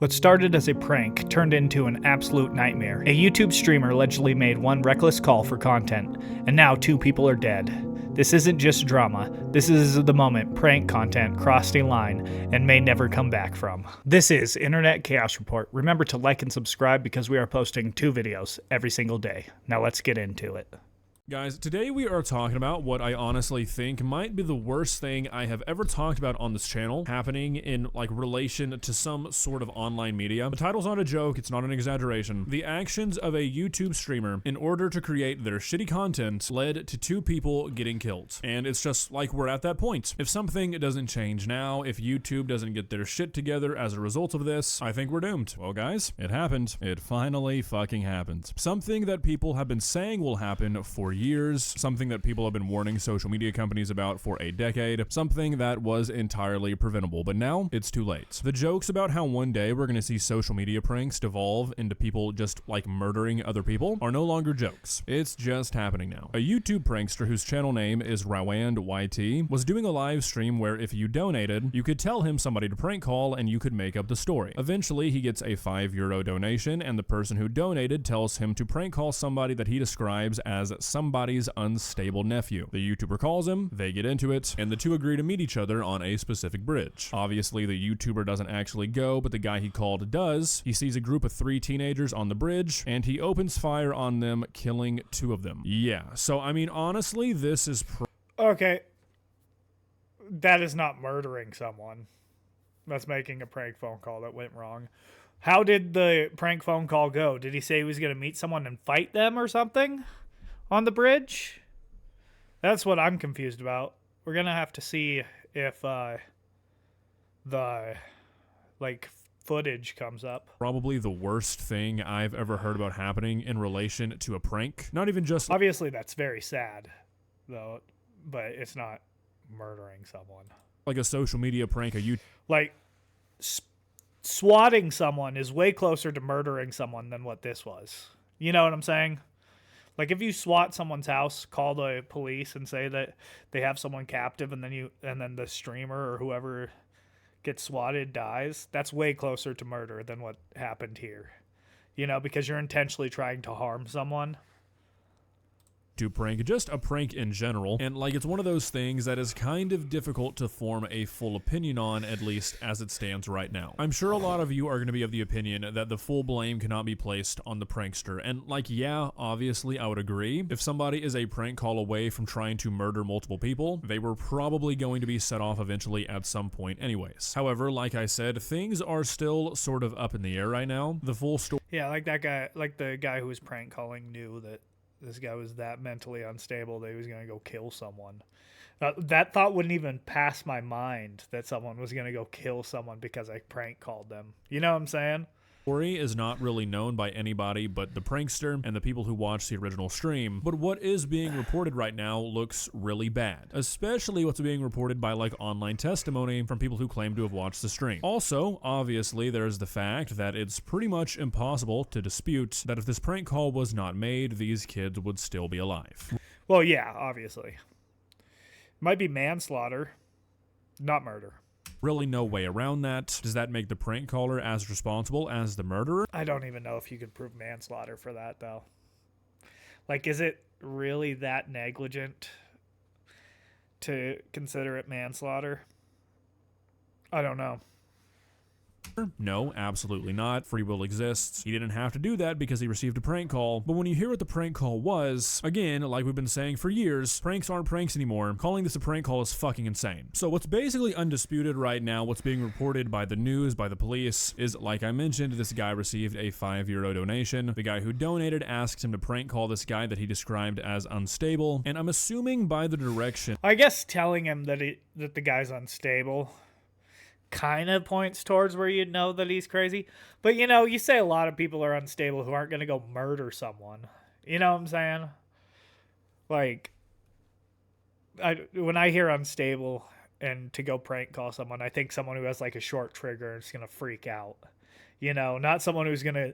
What started as a prank turned into an absolute nightmare. A YouTube streamer allegedly made one reckless call for content, and now 2 people are dead. This isn't just drama, this is the moment prank content crossed a line and may never come back from. This is Internet Chaos Report. Remember to like and subscribe because we are posting 2 videos every single day. Now let's get into it. Guys, today we are talking about what I honestly think might be the worst thing I have ever talked about on this channel happening in relation to some sort of online media. The title's not a joke, it's not an exaggeration. The actions of a YouTube streamer in order to create their shitty content led to 2 people getting killed. And it's just like we're at that point. If something doesn't change now, if YouTube doesn't get their shit together as a result of this, I think we're doomed. Well guys, it happened. It finally fucking happened. Something that people have been saying will happen for years, something that people have been warning social media companies about for a decade, something that was entirely preventable, but now it's too late. The jokes about how one day we're gonna see social media pranks devolve into people just murdering other people are no longer jokes. It's just happening now. A YouTube prankster whose channel name is RawandYT was doing a live stream where if you donated, you could tell him somebody to prank call and you could make up the story. Eventually, he gets a €5 donation and the person who donated tells him to prank call somebody that he describes as somebody's unstable nephew. The YouTuber calls him, they get into it, and the 2 agree to meet each other on a specific bridge. Obviously, the YouTuber doesn't actually go, but the guy he called does. He sees a group of 3 teenagers on the bridge, and he opens fire on them, killing 2 of them. Yeah, so I mean, honestly, this is Okay. That is not murdering someone. That's making a prank phone call that went wrong. How did the prank phone call go? Did he say he was going to meet someone and fight them or something on the bridge? That's what I'm confused about. We're going to have to see if the footage comes up. probably the worst thing I've ever heard about happening in relation to a prank. Not even just Obviously, that's very sad, though, but it's not murdering someone. like a social media prank, Swatting someone is way closer to murdering someone than what this was. You know what I'm saying? Like if you SWAT someone's house, call the police and say that they have someone captive and then the streamer or whoever gets swatted dies, that's way closer to murder than what happened here. You know, because you're intentionally trying to harm someone. to prank, just a prank in general, and it's one of those things that is kind of difficult to form a full opinion on, at least as it stands right now. I'm sure a lot of you are going to be of the opinion that the full blame cannot be placed on the prankster, and yeah, obviously I would agree. If somebody is a prank call away from trying to murder multiple people, they were probably going to be set off eventually at some point anyways. However, like I said, things are still sort of up in the air right now. The full story. Yeah, like that guy, like the guy who was prank calling knew that this guy was that mentally unstable that he was going to go kill someone. That thought wouldn't even pass my mind that someone was going to go kill someone because I prank called them. You know what I'm saying? Story is not really known by anybody but the prankster and the people who watched the original stream, but what is being reported right now looks really bad, especially what's being reported by online testimony from people who claim to have watched the stream. Also, obviously, there's the fact that it's pretty much impossible to dispute that if this prank call was not made, these kids would still be alive. Well, yeah, obviously. Might be manslaughter, not murder. Really no way around that. Does that make the prank caller as responsible as the murderer? I don't even know if you could prove manslaughter for that, though. Is it really that negligent to consider it manslaughter? I don't know. No, absolutely not. Free will exists. He didn't have to do that because he received a prank call. But when you hear what the prank call was, again, like we've been saying for years, pranks aren't pranks anymore. Calling this a prank call is fucking insane. So what's basically undisputed right now, what's being reported by the news, by the police, is like I mentioned, this guy received a €5 donation. The guy who donated asked him to prank call this guy that he described as unstable. And I'm assuming by the direction, I guess telling him that the guy's unstable kind of points towards where you'd know that he's crazy. But, you say a lot of people are unstable who aren't going to go murder someone. You know what I'm saying? When I hear unstable and to go prank call someone, I think someone who has a short trigger and is going to freak out. Not someone who's going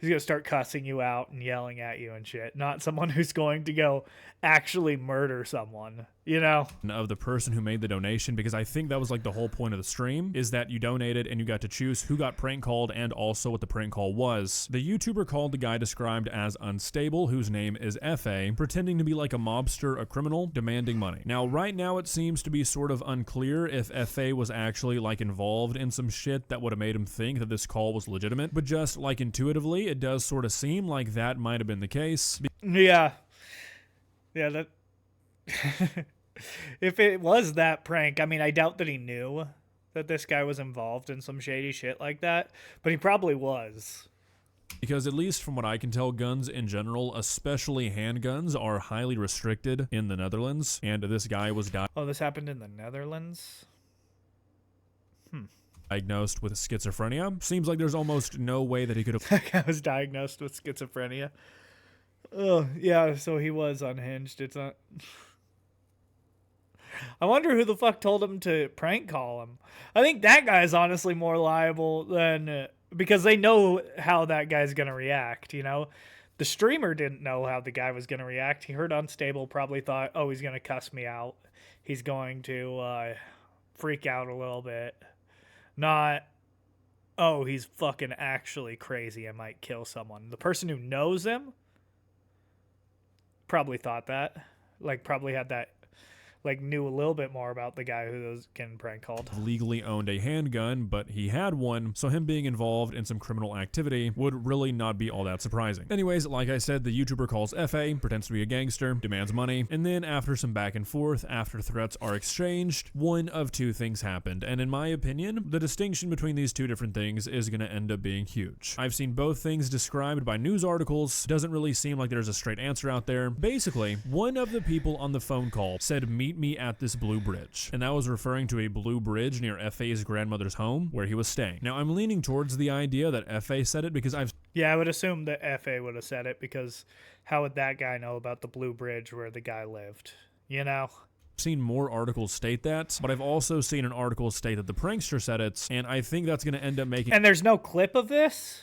to start cussing you out and yelling at you and shit. Not someone who's going to go actually murder someone. You know? Of the person who made the donation, because I think that was like the whole point of the stream, is that you donated and you got to choose who got prank called and also what the prank call was. The YouTuber called the guy described as unstable, whose name is FA, pretending to be like a mobster, a criminal, demanding money. Now, right now it seems to be sort of unclear if FA was actually like involved in some shit that would have made him think that this call was legitimate, but just like intuitively, it does sort of seem like that might have been the case. Yeah. Yeah, that... If it was that prank, I mean, I doubt that he knew that this guy was involved in some shady shit like that, but he probably was. Because at least from what I can tell, guns in general, especially handguns, are highly restricted in the Netherlands, and this guy was Oh, this happened in the Netherlands? diagnosed with schizophrenia. Seems like there's almost no way that he could have... That guy was diagnosed with schizophrenia. Oh, yeah, so he was unhinged. It's not... I wonder who the fuck told him to prank call him. I think that guy's honestly more liable than... because they know how that guy's going to react, you know? The streamer didn't know how the guy was going to react. He heard unstable, probably thought, oh, he's going to cuss me out. He's going to freak out a little bit. Not, oh, he's fucking actually crazy. I might kill someone. The person who knows him probably thought that. Like, probably had that... like knew a little bit more about the guy who was getting prank called. Legally owned a handgun, but he had one, so him being involved in some criminal activity would really not be all that surprising. Anyways, like I said, the YouTuber calls FA, pretends to be a gangster, demands money, and then after some back and forth, after threats are exchanged, one of two things happened, and in my opinion, the distinction between these two different things is gonna end up being huge. I've seen both things described by news articles. Doesn't really seem like there's a straight answer out there. Basically, one of the people on the phone call said, meet me at this blue bridge, and that was referring to a blue bridge near FA's grandmother's home where he was staying. Now, I'm leaning towards the idea that FA said it because Yeah, I would assume that FA would have said it, because how would that guy know about the blue bridge where the guy lived, you know? seen more articles state that, but I've also seen an article state that the prankster said it, and I think that's going to end up making... And there's no clip of this?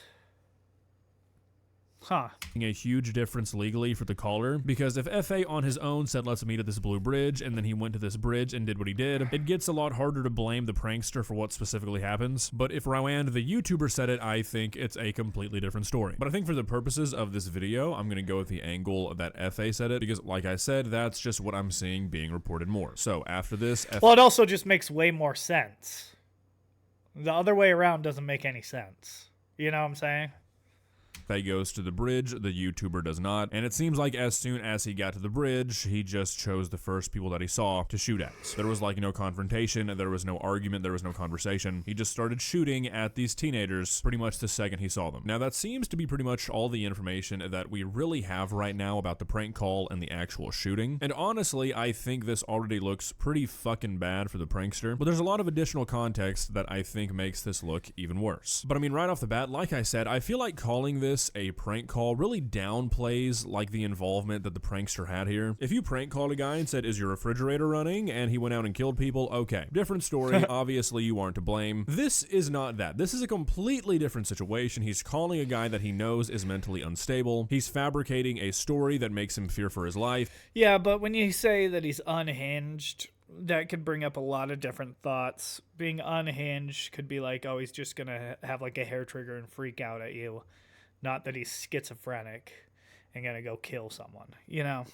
Huh. A huge difference legally for the caller, because if FA on his own said let's meet at this blue bridge and then he went to this bridge and did what he did, it gets a lot harder to blame the prankster for what specifically happens. But if Rowand the YouTuber said it, I think it's a completely different story. But I think for the purposes of this video, I'm gonna go with the angle that FA said it, because like I said, that's just what I'm seeing being reported more. So after this, well, it also just makes way more sense. The other way around doesn't make any sense. You know what I'm saying? FA goes to the bridge, the YouTuber does not, and it seems like as soon as he got to the bridge, he just chose the first people that he saw to shoot at. There was like no confrontation, there was no argument, there was no conversation. He just started shooting at these teenagers pretty much the second he saw them. Now that seems to be pretty much all the information that we really have right now about the prank call and the actual shooting. And honestly, I think this already looks pretty fucking bad for the prankster, but there's a lot of additional context that I think makes this look even worse. But I mean, right off the bat, like I said, I feel like calling this a prank call really downplays like the involvement that the prankster had here. If you prank called a guy and said, is your refrigerator running? And he went out and killed people, okay, different story. Obviously you aren't to blame. This is not that. This is a completely different situation. He's calling a guy that he knows is mentally unstable. He's fabricating a story that makes him fear for his life. Yeah, but when you say that he's unhinged, that could bring up a lot of different thoughts. Being unhinged could be like, oh, he's just gonna have like a hair trigger and freak out at you. Not that he's schizophrenic and gonna go kill someone, you know?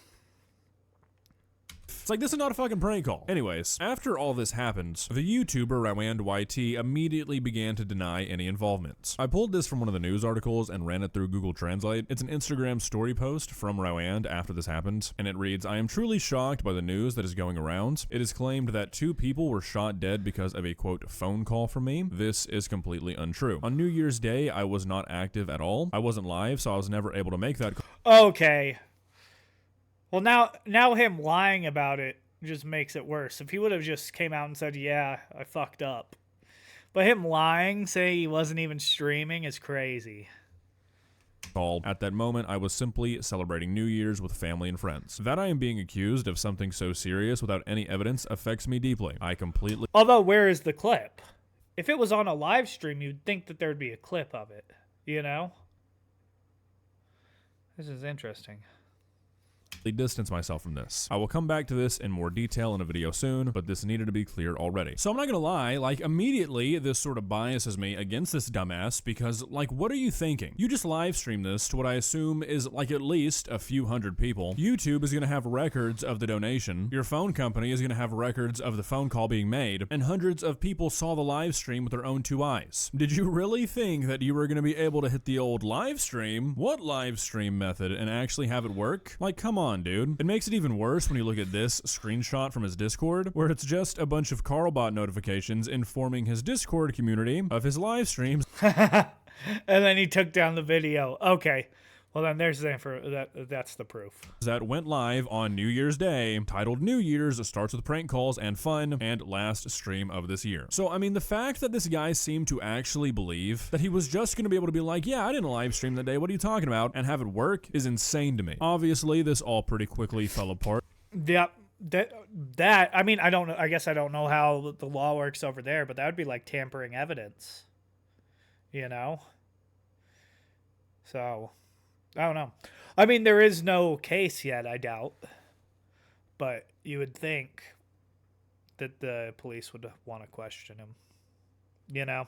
It's like, this is not a fucking prank call. Anyways, after all this happened, the YouTuber Rowand YT immediately began to deny any involvement. I pulled this from one of the news articles and ran it through Google Translate. It's an Instagram story post from Rowand after this happened, and it reads, I am truly shocked by the news that is going around. It is claimed that 2 people were shot dead because of a, quote, phone call from me. This is completely untrue. On New Year's Day, I was not active at all. I wasn't live, so I was never able to make that call. Okay. Well, now him lying about it just makes it worse. If he would have just came out and said, yeah, I fucked up. But him lying, say he wasn't even streaming, is crazy. At that moment, I was simply celebrating New Year's with family and friends. That I am being accused of something so serious without any evidence affects me deeply. I completely... Although, where is the clip? If it was on a live stream, you'd think that there'd be a clip of it, you know? This is interesting. distance myself from this. I will come back to this in more detail in a video soon, but this needed to be clear already. So I'm not gonna lie, like immediately this sort of biases me against this dumbass because like what are you thinking? You just live stream this to what I assume is like at least a few hundred people. YouTube is gonna have records of the donation. Your phone company is gonna have records of the phone call being made, and hundreds of people saw the live stream with their own 2 eyes. Did you really think that you were gonna be able to hit the old live stream? What live stream method and actually have it work? Like come on, dude. It makes it even worse when you look at this screenshot from his Discord, where it's just a bunch of Carlbot notifications informing his Discord community of his live streams. And then he took down the video. Okay. Well, then there's the that's the proof. That went live on New Year's Day, titled New Year's, starts with prank calls and fun, and last stream of this year. So, I mean, the fact that this guy seemed to actually believe that he was just going to be able to be like, yeah, I didn't live stream that day, what are you talking about, and have it work is insane to me. Obviously, this all pretty quickly fell apart. Yep. That I mean, I don't know. I guess I don't know how the law works over there, but that would be like tampering evidence. You know? So, I don't know. I mean, there is no case yet, I doubt. But you would think that the police would want to question him. You know?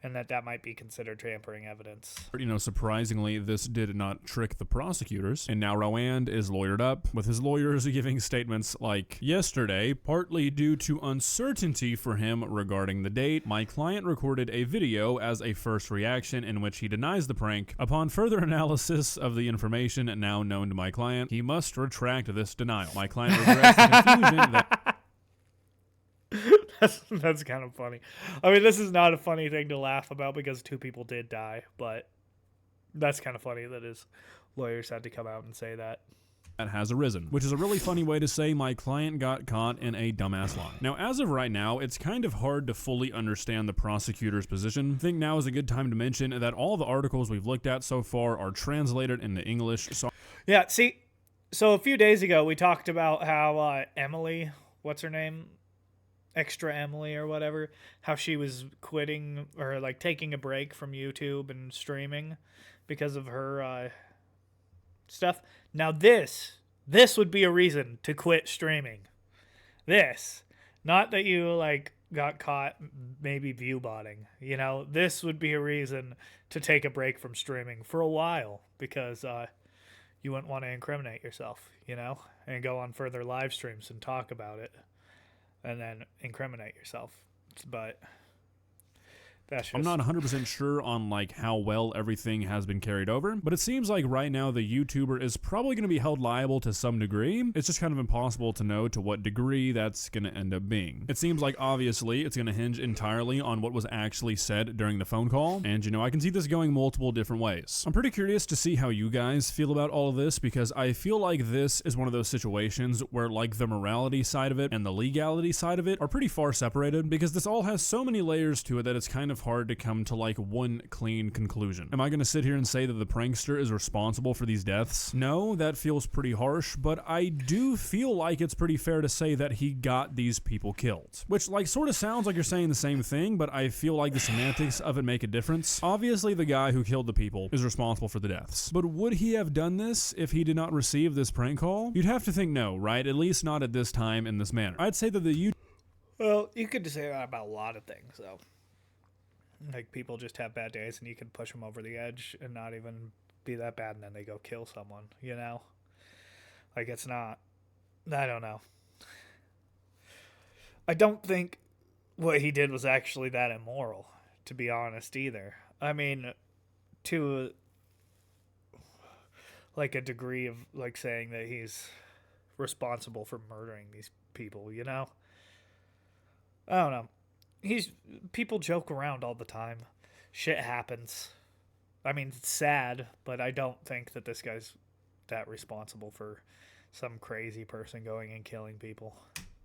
And that might be considered tampering evidence. You know, surprisingly, this did not trick the prosecutors, and now Rowand is lawyered up, with his lawyers giving statements like, yesterday, partly due to uncertainty for him regarding the date, my client recorded a video as a first reaction in which he denies the prank. Upon further analysis of the information now known to my client, he must retract this denial. My client regrets the confusion that... That's kind of funny. I mean, this is not a funny thing to laugh about because 2 people did die, but that's kind of funny that his lawyers had to come out and say that. That has arisen, which is a really funny way to say my client got caught in a dumbass lie. Now, as of right now, it's kind of hard to fully understand the prosecutor's position. I think now is a good time to mention that all the articles we've looked at so far are translated into English. So yeah, see, so a few days ago, we talked about how Emily, what's her name? Extra Emily or whatever, how she was quitting or like taking a break from YouTube and streaming because of her stuff. Now this would be a reason to quit streaming. This, not that you like got caught maybe view botting, you know, this would be a reason to take a break from streaming for a while because you wouldn't want to incriminate yourself, you know, and go on further live streams and talk about it. And then incriminate yourself. But that's just... I'm not 100% sure on like how well everything has been carried over, but it seems like right now the YouTuber is probably going to be held liable to some degree. It's just kind of impossible to know to what degree that's going to end up being. It seems like obviously it's going to hinge entirely on what was actually said during the phone call, and you know, I can see this going multiple different ways. I'm pretty curious to see how you guys feel about all of this because I feel like this is one of those situations where like the morality side of it and the legality side of it are pretty far separated because this all has so many layers to it that it's kind of hard to come to like one clean conclusion. Am I going to sit here and say that the prankster is responsible for these deaths? No, that feels pretty harsh, but I do feel like it's pretty fair to say that he got these people killed. Which like sort of sounds like you're saying the same thing, but I feel like the semantics of it make a difference. Obviously the guy who killed the people is responsible for the deaths, but would he have done this if he did not receive this prank call? You'd have to think no, right? At least not at this time in this manner. I'd say that Well, you could say that about a lot of things though. Like, people just have bad days, and you can push them over the edge and not even be that bad, and then they go kill someone, you know? Like, it's not... I don't know. I don't think what he did was actually that immoral, to be honest, either. I mean, to, like, a degree of, like, saying that he's responsible for murdering these people, you know? I don't know. People joke around all the time. Shit happens. I mean, it's sad, but I don't think that this guy's that responsible for some crazy person going and killing people.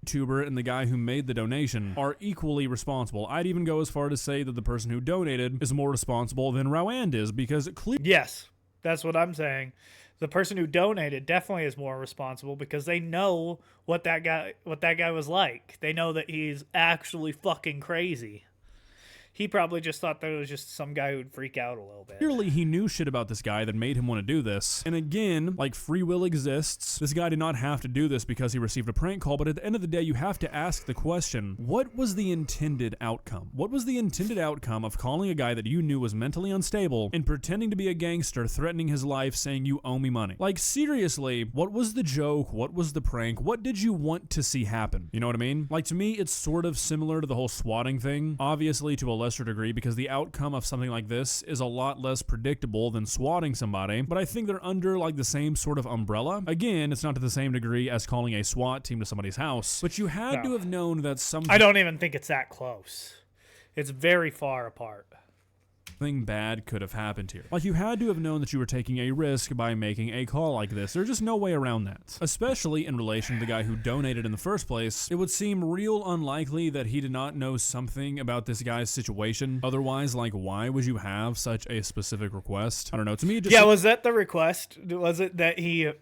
YouTuber and the guy who made the donation are equally responsible. I'd even go as far to say that the person who donated is more responsible than Rowand is because yes, that's what I'm saying. The person who donated definitely is more responsible because they know what that guy was like. They know that he's actually fucking crazy. He probably just thought that it was just some guy who'd freak out a little bit. Clearly, he knew shit about this guy that made him want to do this. And again, like free will exists, this guy did not have to do this because he received a prank call, but at the end of the day, you have to ask the question, what was the intended outcome? What was the intended outcome of calling a guy that you knew was mentally unstable and pretending to be a gangster, threatening his life, saying you owe me money? Like, seriously, what was the joke? What was the prank? What did you want to see happen? You know what I mean? Like, to me, it's sort of similar to the whole swatting thing, obviously to a lesser degree, because the outcome of something like this is a lot less predictable than swatting somebody, but I think they're under like the same sort of umbrella. Again, it's not to the same degree as calling a SWAT team to somebody's house, but you had to have known that something— I don't even think it's that close. It's very far apart. Bad could have happened here. Like, you had to have known that you were taking a risk by making a call like this. There's just no way around that. Especially in relation to the guy who donated in the first place. It would seem real unlikely that he did not know something about this guy's situation. Otherwise, like, why would you have such a specific request? I don't know. To me, it just— Yeah, was that the request? Was it that he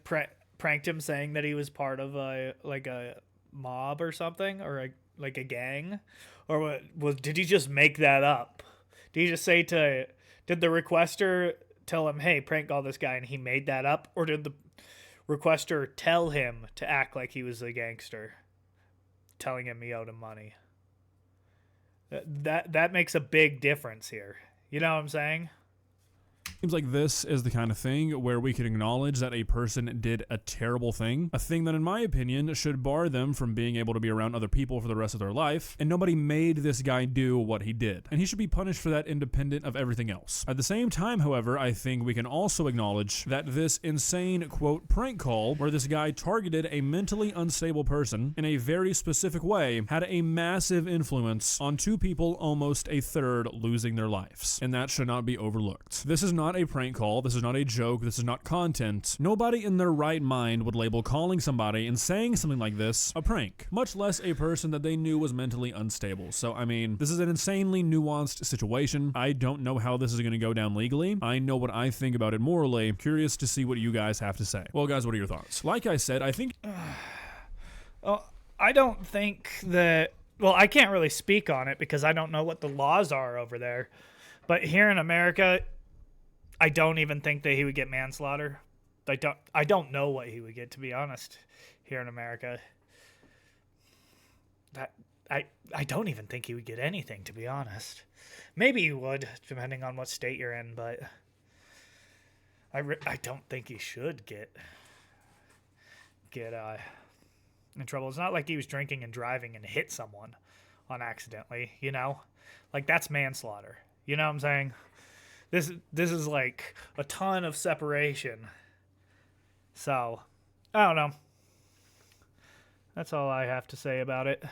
pranked him saying that he was part of a mob or something, or a gang, or did he just make that up? Did he just say did the requester tell him, hey, prank call this guy, and he made that up? Or did the requester tell him to act like he was a gangster, telling him he owed him money? That makes a big difference here. You know what I'm saying? Seems like this is the kind of thing where we can acknowledge that a person did a terrible thing, a thing that in my opinion should bar them from being able to be around other people for the rest of their life, and nobody made this guy do what he did, and he should be punished for that independent of everything else. At the same time, however, I think we can also acknowledge that this insane, quote, prank call, where this guy targeted a mentally unstable person in a very specific way, had a massive influence on two people, almost a third, losing their lives, and that should not be overlooked. This is not a prank call. This is not a joke. This is not content. Nobody in their right mind would label calling somebody and saying something like this a prank, much less a person that they knew was mentally unstable. So, I mean, this is an insanely nuanced situation. I don't know how this is going to go down legally. I know what I think about it morally. Curious to see what you guys have to say. Well, guys, what are your thoughts? Like I said, I think— I don't think that— well, I can't really speak on it because I don't know what the laws are over there. But here in America, I don't even think that he would get manslaughter. I don't know what he would get, to be honest, here in America. I don't even think he would get anything, to be honest. Maybe he would, depending on what state you're in, but I don't think he should get in trouble. It's not like he was drinking and driving and hit someone on accidentally, you know? Like, that's manslaughter. You know what I'm saying? This is like a ton of separation. So, I don't know. That's all I have to say about it.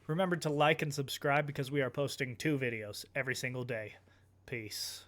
Remember to like and subscribe because we are posting 2 videos every single day. Peace.